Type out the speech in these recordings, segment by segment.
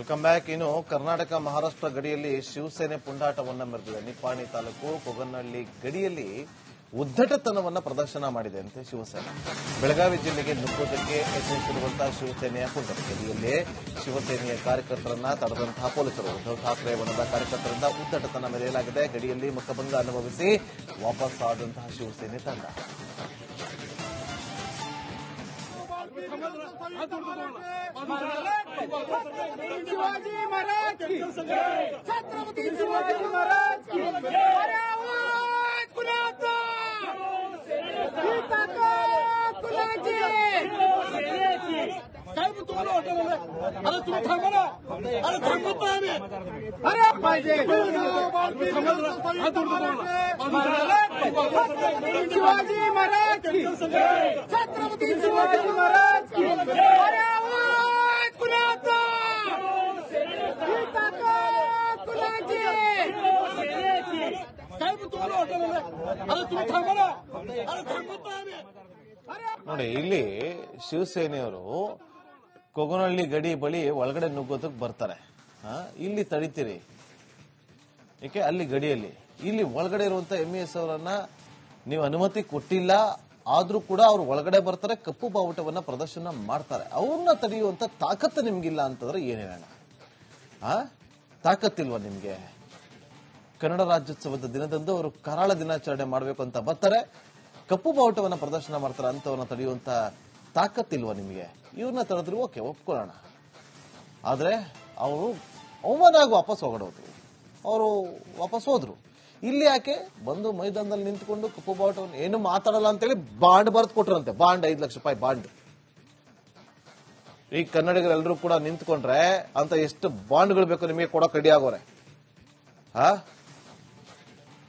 Welcome back. ಇನ್ನು ಕರ್ನಾಟಕ ಮಹಾರಾಷ್ಟ್ರ ಗಡಿಯಲ್ಲಿ ಶಿವಸೇನೆ ಪುಂಡಾಟವನ್ನ ಮೆರೆದಿದೆ. ನಿಪ್ಪಾಣಿ ತಾಲೂಕು ಕೊಗನಹಳ್ಳಿ ಗಡಿಯಲ್ಲಿ ಉದ್ದಟತನವನ್ನ ಪ್ರದರ್ಶನ ಮಾಡಿದೆ ಅಂತೆ ಶಿವಸೇನೆ. ಬೆಳಗಾವಿ ಜಿಲ್ಲೆಗೆ ನುಗ್ಗೋದಕ್ಕೆ ಯತ್ನಿಸಿರುವಂತಹ ಶಿವಸೇನೆಯ ಪುಂಡಾಟ ಗಡಿಯಲ್ಲಿ ಶಿವಸೇನೆಯ ಕಾರ್ಯಕರ್ತರನ್ನ ತಡೆದಂತಹ ಪೊಲೀಸರು. ಉದ್ಧವ್ ಠಾಕ್ರೆ ಬಣದ ಕಾರ್ಯಕರ್ತರಿಂದ ಉದ್ದಟತನ ಮೆರೆಯಲಾಗಿದೆ. ಗಡಿಯಲ್ಲಿ ಮುಖಭಂಗ ಅನುಭವಿಸಿ ವಾಪಸ್ ಆದಂತಹ ಶಿವಸೇನೆ ತಂಡ. शिवाजी महाराज की छत्रपति शिवाजी महाराज की कुणाचा कुणाची साहेब तुम्हाला अरे तुम्ही थांबा ना. अरे थांबत आम्ही अरे पाहिजे शिवाजी महाराज की छत्रपति शिवाजी महाराज की कुणाचा कुणाची साहेब तुम्हाला अरे तुम्ही थांबा ना. अरे थांबत आम्ही ನೋಡಿ, ಇಲ್ಲಿ ಶಿವಸೇನೆಯವರು ಕೊಗನಹಳ್ಳಿ ಗಡಿ ಬಳಿ ಒಳಗಡೆ ನುಗ್ಗೋದಕ್ಕೆ ಬರ್ತಾರೆ. ಇಲ್ಲಿ ತಡಿತೀರಿ ಏಕೆ? ಅಲ್ಲಿ ಗಡಿಯಲ್ಲಿ ಇಲ್ಲಿ ಒಳಗಡೆ ಇರುವಂತ MES ಅವರನ್ನ ನೀವು ಅನುಮತಿ ಕೊಟ್ಟಿಲ್ಲ, ಆದ್ರೂ ಕೂಡ ಅವ್ರು ಒಳಗಡೆ ಬರ್ತಾರೆ, ಕಪ್ಪು ಬಾವುಟವನ್ನ ಪ್ರದರ್ಶನ ಮಾಡ್ತಾರೆ. ಅವ್ರನ್ನ ತಡೆಯುವಂತ ತಾಕತ್ತು ನಿಮ್ಗಿಲ್ಲ ಅಂತಂದ್ರೆ ಏನ್ ಹೇಳೋಣ? ತಾಕತ್ತಿಲ್ವಾ ನಿಮ್ಗೆ? ಕನ್ನಡ ರಾಜ್ಯೋತ್ಸವದ ದಿನದಂದು ಅವರು ಕರಾಳ ದಿನಾಚರಣೆ ಮಾಡಬೇಕು ಅಂತ ಬರ್ತಾರೆ, ಕಪ್ಪು ಬಾವುಟವನ್ನ ಪ್ರದರ್ಶನ ಮಾಡ್ತಾರೆ. ಅಂತವನ್ನ ತಡೆಯುವಂತ ತಾಕತ್ತಿಲ್ವಾ ನಿಮ್ಗೆ? ಇವ್ರನ್ನ ತಡೆದ್ರು ಓಕೆ, ಒಪ್ಕೊಳ್ಳೋಣ. ಆದ್ರೆ ಅವರು ಅವಮಾನ ಆಗಿ ವಾಪಸ್ ಹೋಗೋದು. ಅವರು ವಾಪಸ್ ಹೋದ್ರು. ಇಲ್ಲಿ ಯಾಕೆ ಬಂದು ಮೈದಾನದಲ್ಲಿ ನಿಂತ್ಕೊಂಡು ಕಪ್ಪು ಬಾವುಟವನ್ನು ಏನು ಮಾತಾಡಲ್ಲ ಅಂತೇಳಿ ಬಾಂಡ್ ಬರ್ದು ಕೊಟ್ರಂತೆ. ಬಾಂಡ್ 5 ಲಕ್ಷ ರೂಪಾಯಿ ಬಾಂಡ್. ಈ ಕನ್ನಡಿಗರೆಲ್ಲರೂ ಕೂಡ ನಿಂತ್ಕೊಂಡ್ರೆ ಅಂತ ಎಷ್ಟು ಬಾಂಡ್ಗಳು ಬೇಕು ನಿಮಗೆ ಕೊಡೋಕೆ ರೆಡಿ ಆಗೋರೆ.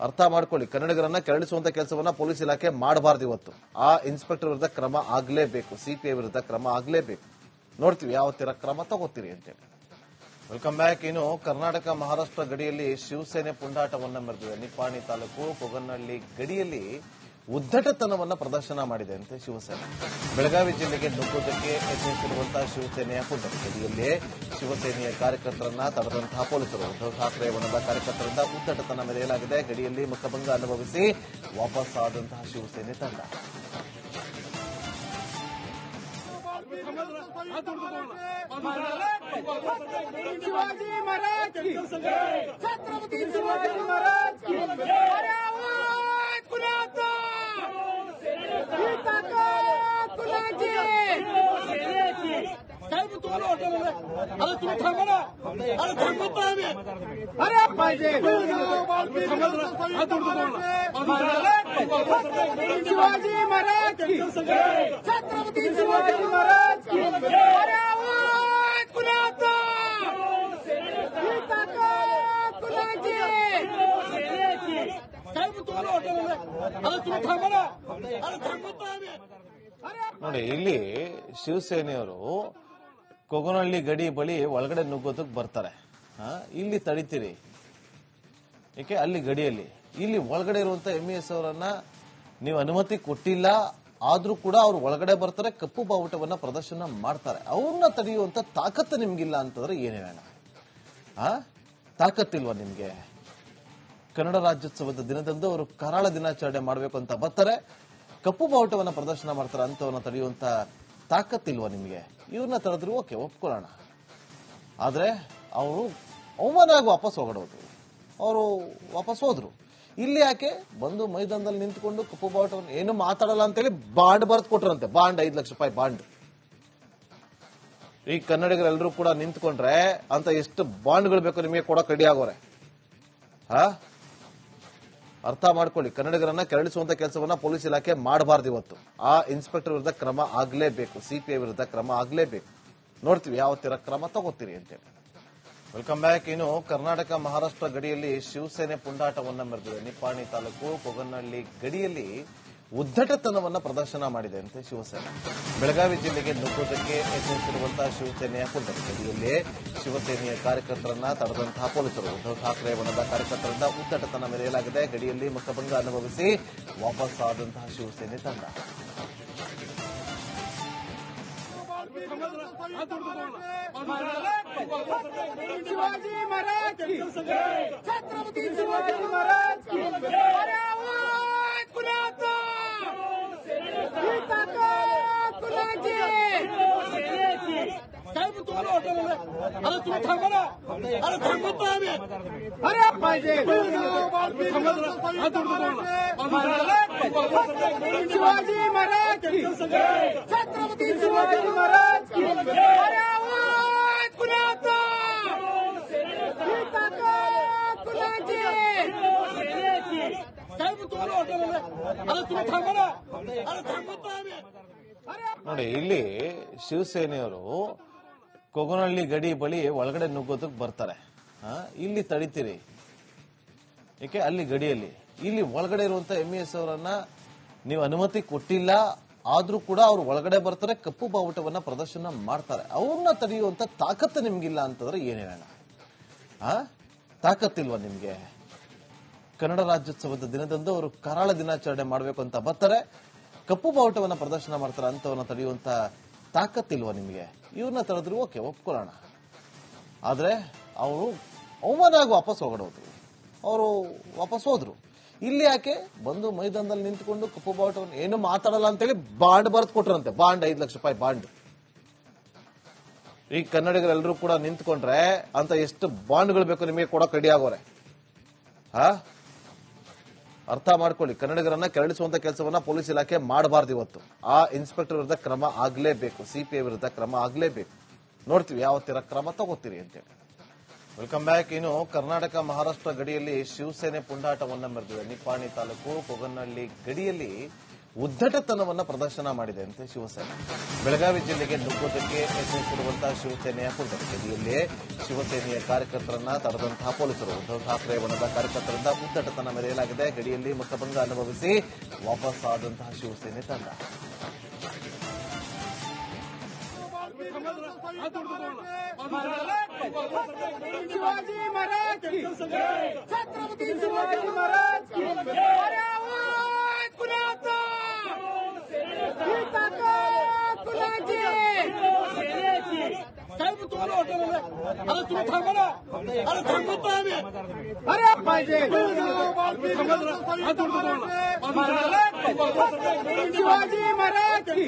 ಅರ್ಥ ಮಾಡ್ಕೊಳ್ಳಿ, ಕನ್ನಡಿಗರನ್ನ ಕೆರಳಿಸುವಂತ ಕೆಲಸವನ್ನ ಪೊಲೀಸ್ ಇಲಾಖೆ ಮಾಡಬಾರ್ದು. ಇವತ್ತು ಆ ಇನ್ಸ್ಪೆಕ್ಟರ್ ವಿರುದ್ಧ ಕ್ರಮ ಆಗ್ಲೇಬೇಕು, CPI ವಿರುದ್ಧ ಕ್ರಮ ಆಗ್ಲೇಬೇಕು. ನೋಡ್ತೀವಿ ಯಾವ ತರ ಕ್ರಮ ತಗೋತೀರಿ ಅಂತೇಳಿ. Welcome back. ಇನ್ನು ಕರ್ನಾಟಕ ಮಹಾರಾಷ್ಟ್ರ ಗಡಿಯಲ್ಲಿ ಶಿವಸೇನೆ ಪುಂಡಾಟವನ್ನ ಮೆರೆದಿದೆ. ನಿಪ್ಪಾಣಿ ತಾಲೂಕು ಕೊಗನಹಳ್ಳಿ ಗಡಿಯಲ್ಲಿ ಉದ್ದಟತನವನ್ನ ಪ್ರದರ್ಶನ ಮಾಡಿದೆ ಅಂತೆ ಶಿವಸೇನೆ. ಬೆಳಗಾವಿ ಜಿಲ್ಲೆಗೆ ನುಗ್ಗೋದಕ್ಕೆ ಯತ್ನಿಸಿರುವಂತಹ ಶಿವಸೇನೆಯ ಪುಂಡಾಟ ಗಡಿಯಲ್ಲಿ ಶಿವಸೇನೆಯ ಕಾರ್ಯಕರ್ತರನ್ನ ತಡೆದಂತಹ ಪೊಲೀಸರು. ಉದ್ಧವ್ ಠಾಕ್ರೆ ಬಣದ ಕಾರ್ಯಕರ್ತರಿಂದ ಉದ್ದಟತನ ಮೆರೆಯಲಾಗಿದೆ. ಗಡಿಯಲ್ಲಿ ಮುಖಭಂಗ ಅನುಭವಿಸಿ ವಾಪಸ್ ಆದಂತಹ ಶಿವಸೇನೆ ತಂಡ. शिवाजी महाराज की छत्रपति शिवाजी महाराज की कुणाचा कुणाची साहेब तुम्हाला अरे तुम्ही थांबा ना. अरे थांबत आम्ही अरे पाहिजे शिवाजी महाराज की छत्रपति शिवाजी महाराज की कुणाचा कुणाची साहेब तुम्हाला अरे तुम्ही थांबा ना. अरे थांबत आम्ही ನೋಡಿ, ಇಲ್ಲಿ ಶಿವಸೇನೆಯವರು ಕೊಗನಹಳ್ಳಿ ಗಡಿ ಬಳಿ ಒಳಗಡೆ ನುಗ್ಗೋದಕ್ಕೆ ಬರ್ತಾರೆ. ಇಲ್ಲಿ ತಡಿತೀರಿ ಏಕೆ? ಅಲ್ಲಿ ಗಡಿಯಲ್ಲಿ ಇಲ್ಲಿ ಒಳಗಡೆ ಇರುವಂತ MES ಅವರನ್ನ ನೀವು ಅನುಮತಿ ಕೊಟ್ಟಿಲ್ಲ, ಆದ್ರೂ ಕೂಡ ಅವ್ರು ಒಳಗಡೆ ಬರ್ತಾರೆ, ಕಪ್ಪು ಬಾವುಟವನ್ನ ಪ್ರದರ್ಶನ ಮಾಡ್ತಾರೆ. ಅವ್ರನ್ನ ತಡೆಯುವಂತ ತಾಕತ್ತು ನಿಮ್ಗಿಲ್ಲ ಅಂತಂದ್ರೆ ಏನ್ ಹೇಳೋಣ? ತಾಕತ್ತಿಲ್ವಾ ನಿಮ್ಗೆ? ಕನ್ನಡ ರಾಜ್ಯೋತ್ಸವದ ದಿನದಂದು ಅವರು ಕರಾಳ ದಿನಾಚರಣೆ ಮಾಡಬೇಕು ಅಂತ ಬರ್ತಾರೆ, ಕಪ್ಪು ಬಾವುಟವನ್ನ ಪ್ರದರ್ಶನ ಮಾಡ್ತಾರೆ. ಅಂತವನ್ನ ತಡೆಯುವಂತ ತಾಕತ್ತಿಲ್ವಾ ನಿಮ್ಗೆ? ಇವ್ರನ್ನ ತಡೆದ್ರು ಓಕೆ, ಒಪ್ಕೊಳ್ಳೋಣ. ಆದ್ರೆ ಅವರು ಅವಮಾನ ಆಗಿ ವಾಪಸ್ ಹೋಗೋದು. ಅವರು ವಾಪಸ್ ಹೋದ್ರು. ಇಲ್ಲಿ ಯಾಕೆ ಬಂದು ಮೈದಾನದಲ್ಲಿ ನಿಂತ್ಕೊಂಡು ಕಪ್ಪು ಬಾವುಟವನ್ನು ಏನು ಮಾತಾಡಲ್ಲ ಅಂತೇಳಿ ಬಾಂಡ್ ಬರ್ದು ಕೊಟ್ರಂತೆ. ಬಾಂಡ್ 5 ಲಕ್ಷ ರೂಪಾಯಿ ಬಾಂಡ್. ಈ ಕನ್ನಡಿಗರೆಲ್ಲರೂ ಕೂಡ ನಿಂತ್ಕೊಂಡ್ರೆ ಅಂತ ಎಷ್ಟು ಬಾಂಡ್ಗಳು ಬೇಕು ನಿಮಗೆ ಕೊಡೋಕೆ ರೆಡಿ ಆಗೋರೆ. ಅರ್ಥ ಮಾಡ್ಕೊಳ್ಳಿ, ಕನ್ನಡಿಗರನ್ನ ಕೆರಳಿಸುವಂತ ಕೆಲಸವನ್ನ ಪೊಲೀಸ್ ಇಲಾಖೆ ಮಾಡಬಾರ್ದು. ಇವತ್ತು ಆ ಇನ್ಸ್ಪೆಕ್ಟರ್ ವಿರುದ್ಧ ಕ್ರಮ ಆಗ್ಲೇಬೇಕು, CPI ವಿರುದ್ಧ ಕ್ರಮ ಆಗ್ಲೇಬೇಕು. ನೋಡ್ತೀವಿ ಯಾವ ತರ ಕ್ರಮ ತಗೋತೀರಿ ಅಂತೇಳಿ. Welcome back. ಇನ್ನು ಕರ್ನಾಟಕ ಮಹಾರಾಷ್ಟ್ರ ಗಡಿಯಲ್ಲಿ ಶಿವಸೇನೆ ಪುಂಡಾಟವನ್ನ ಮೆರೆದಿದೆ. ನಿಪ್ಪಾಣಿ ತಾಲೂಕು ಕೊಗನಹಳ್ಳಿ ಗಡಿಯಲ್ಲಿ ಉದ್ದಟತನವನ್ನ ಪ್ರದರ್ಶನ ಮಾಡಿದೆ ಅಂತೆ ಶಿವಸೇನೆ. ಬೆಳಗಾವಿ ಜಿಲ್ಲೆಗೆ ನುಗ್ಗೋದಕ್ಕೆ ಯತ್ನಿಸಿರುವಂತಹ ಶಿವಸೇನೆಯ ಪುಂಡಾಟ ಗಡಿಯಲ್ಲಿ ಶಿವಸೇನೆಯ ಕಾರ್ಯಕರ್ತರನ್ನ ತಡೆದಂತಹ ಪೊಲೀಸರು. ಉದ್ಧವ್ ಠಾಕ್ರೆ ಬಣದ ಕಾರ್ಯಕರ್ತರಿಂದ ಉದ್ದಟತನ ಮೆರೆಯಲಾಗಿದೆ. ಗಡಿಯಲ್ಲಿ ಮುಖಭಂಗ ಅನುಭವಿಸಿ ವಾಪಸ್ ಆದಂತಹ ಶಿವಸೇನೆ ತಂಡ. शिवाजी महाराज की छत्रपती शिवाजी महाराज की अरे आवाज कुणाचा ही ताकद कुणाची साहेब तुम्हाला वाटलं अरे तुम्ही थांबा ना अरे थांबत नाही आम्ही अरे पाहिजे शिवाजी महाराज की छत्रपती शिवाजी महाराज की अरे आवाज कुणाचा ही ताकद कुणाची साहेब तुम्हाला वाटलं अरे तुम्ही थांबा ना अरे थांबत नाही आम्ही ನೋಡಿ ಇಲ್ಲಿ ಶಿವಸೇನೆಯವರು ಕೊಗನಹಳ್ಳಿ ಗಡಿ ಬಳಿ ಒಳಗಡೆ ನುಗ್ಗೋದಕ್ಕೆ ಬರ್ತಾರೆ. ಇಲ್ಲಿ ತಡಿತೀರಿ ಏಕೆ ಅಲ್ಲಿ ಗಡಿಯಲ್ಲಿ ಇಲ್ಲಿ ಒಳಗಡೆ ಇರುವಂತ MES ಅವರನ್ನ ನೀವು ಅನುಮತಿ ಕೊಟ್ಟಿಲ್ಲ ಆದ್ರೂ ಕೂಡ ಅವ್ರು ಒಳಗಡೆ ಬರ್ತಾರೆ, ಕಪ್ಪು ಬಾವುಟವನ್ನ ಪ್ರದರ್ಶನ ಮಾಡ್ತಾರೆ. ಅವ್ರನ್ನ ತಡೆಯುವಂತ ತಾಕತ್ತು ನಿಮ್ಗಿಲ್ಲ ಅಂತಂದ್ರೆ ಏನೇನ ತಾಕತ್ತಿಲ್ವಾ ನಿಮ್ಗೆ? ಕನ್ನಡ ರಾಜ್ಯೋತ್ಸವದ ದಿನದಂದು ಅವರು ಕರಾಳ ದಿನಾಚರಣೆ ಮಾಡಬೇಕು ಅಂತ ಬರ್ತಾರೆ, ಕಪ್ಪು ಬಾವುಟವನ್ನ ಪ್ರದರ್ಶನ ಮಾಡ್ತಾರೆ. ಅಂತವನ್ನ ತಡೆಯುವಂತ ತಾಕತ್ತಿಲ್ವಾ ನಿಮ್ಗೆ? ಇವ್ರನ್ನ ತಡೆದ್ರು ಓಕೆ ಒಪ್ಕೊಳ್ಳೋಣ, ಆದ್ರೆ ಅವರು ಅವಮಾನ ಆಗಿ ವಾಪಸ್ ಹೋಗೋದು. ಅವರು ವಾಪಸ್ ಹೋದ್ರು. ಇಲ್ಲಿ ಯಾಕೆ ಬಂದು ಮೈದಾನದಲ್ಲಿ ನಿಂತ್ಕೊಂಡು ಕಪ್ಪು ಬಾವುಟವನ್ನು ಏನು ಮಾತಾಡಲ್ಲ ಅಂತೇಳಿ ಬಾಂಡ್ ಬರೆದು ಕೊಟ್ರಂತೆ. ಬಾಂಡ್ 5 ಲಕ್ಷ ರೂಪಾಯಿ ಬಾಂಡ್. ಈ ಕನ್ನಡಿಗರೆಲ್ಲರೂ ಕೂಡ ನಿಂತ್ಕೊಂಡ್ರೆ ಅಂತ ಎಷ್ಟು ಬಾಂಡ್ಗಳು ಬೇಕು ನಿಮಗೆ ಕೊಡೋಕೆ ರೆಡಿ ಆಗೋರೆ. ಅರ್ಥ ಮಾಡ್ಕೊಳ್ಳಿ, ಕನ್ನಡಿಗರನ್ನ ಕೆರಳಿಸುವಂತ ಕೆಲಸವನ್ನ ಪೊಲೀಸ್ ಇಲಾಖೆ ಮಾಡಬಾರ್ದು. ಇವತ್ತು ಆ ಇನ್ಸ್ಪೆಕ್ಟರ್ ವಿರುದ್ಧ ಕ್ರಮ ಆಗ್ಲೇಬೇಕು, CPI ವಿರುದ್ಧ ಕ್ರಮ ಆಗ್ಲೇಬೇಕು. ನೋಡ್ತೀವಿ ಯಾವ ತರ ಕ್ರಮ ತಗೋತೀರಿ ಅಂತೇಳಿ. Welcome back. ಇನ್ನು ಕರ್ನಾಟಕ ಮಹಾರಾಷ್ಟ್ರ ಗಡಿಯಲ್ಲಿ ಶಿವಸೇನೆ ಪುಂಡಾಟವನ್ನ ಮೆರೆದಿದೆ. ನಿಪ್ಪಾಣಿ ತಾಲೂಕು ಕೊಗನಹಳ್ಳಿ ಗಡಿಯಲ್ಲಿ ಉದ್ದಟತನವನ್ನ ಪ್ರದರ್ಶನ ಮಾಡಿದೆ ಅಂತೆ ಶಿವಸೇನೆ. ಬೆಳಗಾವಿ ಜಿಲ್ಲೆಗೆ ನುಗ್ಗೋದಕ್ಕೆ ಯತ್ನಿಸಿರುವಂತಹ ಶಿವಸೇನೆಯ ಪುಂಡಾಟ ಗಡಿಯಲ್ಲಿ ಶಿವಸೇನೆಯ ಕಾರ್ಯಕರ್ತರನ್ನ ತಡೆದಂತಹ ಪೊಲೀಸರು. ಉದ್ಧವ್ ಠಾಕ್ರೆ ಬಣದ ಕಾರ್ಯಕರ್ತರಿಂದ ಉದ್ದಟತನ ಮೆರೆಯಲಾಗಿದೆ. ಗಡಿಯಲ್ಲಿ ಮುಖಭಂಗ ಅನುಭವಿಸಿ ವಾಪಸ್ ಆದಂತಹ ಶಿವಸೇನೆ ತಂಡ. शिवाजी महाराज की छत्रपती शिवाजी महाराज की अरे आवाज कुणाचा ही ताकद कुणाची साहेब तुम्हाला वाटलं अरे तुम्ही थांबा ना अरे थांबत नाही आम्ही अरे पाहिजे शिवाजी महाराज की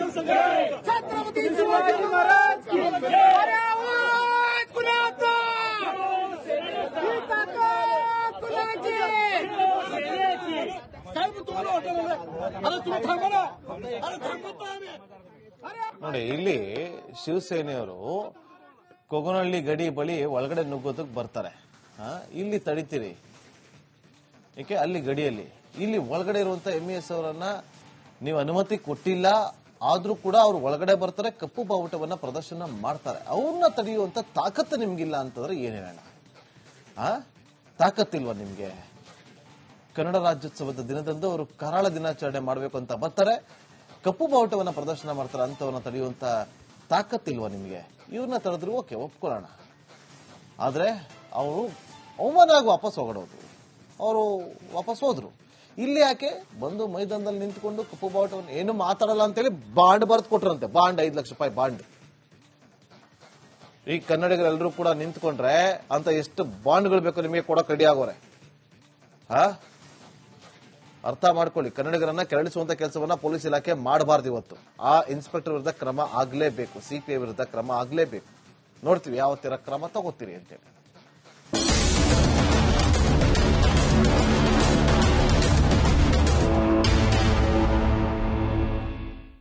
छत्रपती शिवाजी महाराज की अरे आवाज कुणाचा ही ताकद कुणाची साहेब तुम्हाला वाटलं अरे तुम्ही थांबा ना अरे थांबत नाही आम्ही ನೋಡಿ ಇಲ್ಲಿ ಶಿವಸೇನೆಯವರು ಕೊಗನಹಳ್ಳಿ ಗಡಿ ಬಳಿ ಒಳಗಡೆ ನುಗ್ಗೋದಕ್ಕೆ ಬರ್ತಾರೆ. ಇಲ್ಲಿ ತಡಿತೀರಿ ಏಕೆ ಅಲ್ಲಿ ಗಡಿಯಲ್ಲಿ ಇಲ್ಲಿ ಒಳಗಡೆ ಇರುವಂತ MES ಅವರನ್ನ ನೀವು ಅನುಮತಿ ಕೊಟ್ಟಿಲ್ಲ ಆದ್ರೂ ಕೂಡ ಅವ್ರು ಒಳಗಡೆ ಬರ್ತಾರೆ, ಕಪ್ಪು ಬಾವುಟವನ್ನ ಪ್ರದರ್ಶನ ಮಾಡ್ತಾರೆ. ಅವ್ರನ್ನ ತಡೆಯುವಂತ ತಾಕತ್ತು ನಿಮ್ಗಿಲ್ಲ ಅಂತಂದ್ರೆ ಏನೇನ ತಾಕತ್ತಿಲ್ವಾ ನಿಮ್ಗೆ? ಕನ್ನಡ ರಾಜ್ಯೋತ್ಸವದ ದಿನದಂದು ಅವರು ಕರಾಳ ದಿನಾಚರಣೆ ಮಾಡಬೇಕು ಅಂತ ಬರ್ತಾರೆ, ಕಪ್ಪು ಬಾವುಟವನ್ನ ಪ್ರದರ್ಶನ ಮಾಡ್ತಾರೆ. ಅಂತವನ್ನ ತಡೆಯುವಂತ ತಾಕತ್ತಿಲ್ವಾ ನಿಮ್ಗೆ? ಇವ್ರನ್ನ ತಡೆದ್ರು ಓಕೆ ಒಪ್ಕೊಳ್ಳೋಣ, ಆದ್ರೆ ಅವರು ಅವಮಾನ ಆಗಿ ವಾಪಸ್ ಹೋಗೋದು. ಅವರು ವಾಪಸ್ ಹೋದ್ರು. ಇಲ್ಲಿ ಯಾಕೆ ಬಂದು ಮೈದಾನದಲ್ಲಿ ನಿಂತ್ಕೊಂಡು ಕಪ್ಪು ಬಾವುಟವನ್ನು ಏನು ಮಾತಾಡಲ್ಲ ಅಂತೇಳಿ ಬಾಂಡ್ ಬರೆದು ಕೊಟ್ರಂತೆ. ಬಾಂಡ್ 5 ಲಕ್ಷ ರೂಪಾಯಿ ಬಾಂಡ್. ಈ ಕನ್ನಡಿಗರೆಲ್ಲರೂ ಕೂಡ ನಿಂತ್ಕೊಂಡ್ರೆ ಅಂತ ಎಷ್ಟು ಬಾಂಡ್ಗಳು ಬೇಕು ನಿಮಗೆ ಕೊಡೋಕೆ ರೆಡಿ ಆಗೋರೆ. ಅರ್ಥ ಮಾಡ್ಕೊಳ್ಳಿ, ಕನ್ನಡಿಗರನ್ನ ಕೆರಳಿಸುವಂತ ಕೆಲಸವನ್ನ ಪೊಲೀಸ್ ಇಲಾಖೆ ಮಾಡಬಾರ್ದು. ಇವತ್ತು ಆ ಇನ್ಸ್ಪೆಕ್ಟರ್ ವಿರುದ್ಧ ಕ್ರಮ ಆಗ್ಲೇಬೇಕು, CPI ವಿರುದ್ಧ ಕ್ರಮ ಆಗ್ಲೇಬೇಕು. ನೋಡ್ತೀವಿ ಯಾವ ತರ ಕ್ರಮ ತಗೋತೀರಿ ಅಂತೇಳಿ.